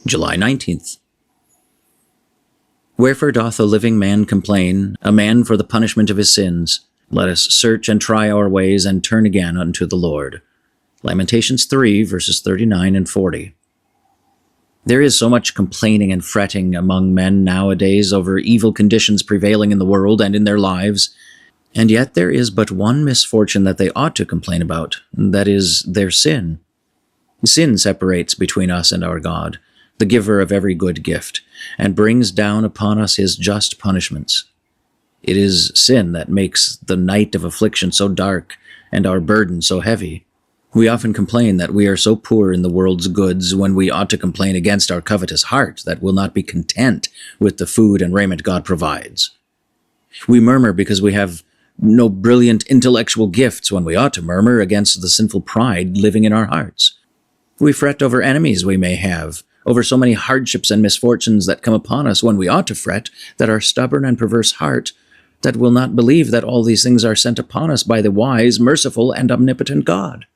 July 19th. Wherefore doth a living man complain, a man for the punishment of his sins? Let us search and try our ways, and turn again unto the Lord. Lamentations 3, verses 39 and 40. There is so much complaining and fretting among men nowadays over evil conditions prevailing in the world and in their lives, and yet there is but one misfortune that they ought to complain about, and that is their sin. Sin separates between us and our God, the giver of every good gift, and brings down upon us his just punishments. It is sin that makes the night of affliction so dark and our burden so heavy. We often complain that we are so poor in the world's goods, when we ought to complain against our covetous heart that will not be content with the food and raiment God provides. We murmur because we have no brilliant intellectual gifts, when we ought to murmur against the sinful pride living in our hearts. We fret over enemies we may have, over so many hardships and misfortunes that come upon us, when we ought to fret that our stubborn and perverse heart that will not believe that all these things are sent upon us by the wise, merciful, and omnipotent God.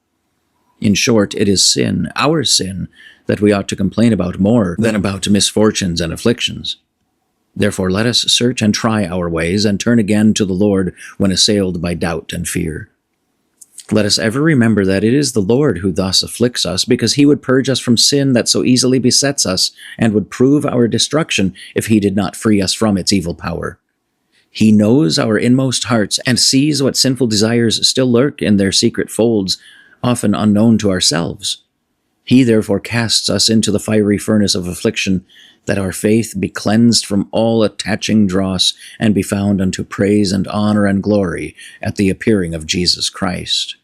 In short, it is sin, our sin, that we ought to complain about more than about misfortunes and afflictions. Therefore let us search and try our ways, and turn again to the Lord when assailed by doubt and fear. Let us ever remember that it is the Lord who thus afflicts us, because he would purge us from sin that so easily besets us, and would prove our destruction if he did not free us from its evil power. He knows our inmost hearts, and sees what sinful desires still lurk in their secret folds, often unknown to ourselves. He therefore casts us into the fiery furnace of affliction, that our faith be cleansed from all attaching dross, and be found unto praise and honor and glory at the appearing of Jesus Christ.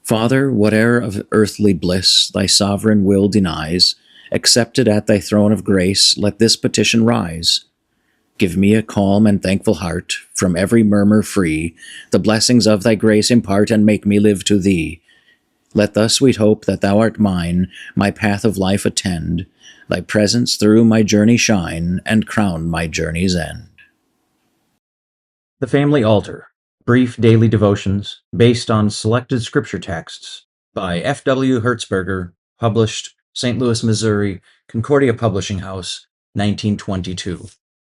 Father, whate'er of earthly bliss thy sovereign will denies, accepted at thy throne of grace, let this petition rise. Give me a calm and thankful heart, from every murmur free, the blessings of thy grace impart, and make me live to thee. Let the sweet hope that thou art mine, my path of life attend, thy presence through my journey shine, and crown my journey's end. The Family Altar, brief daily devotions based on selected scripture texts by F.W. Herzberger, published St. Louis, Missouri, Concordia Publishing House, 1922.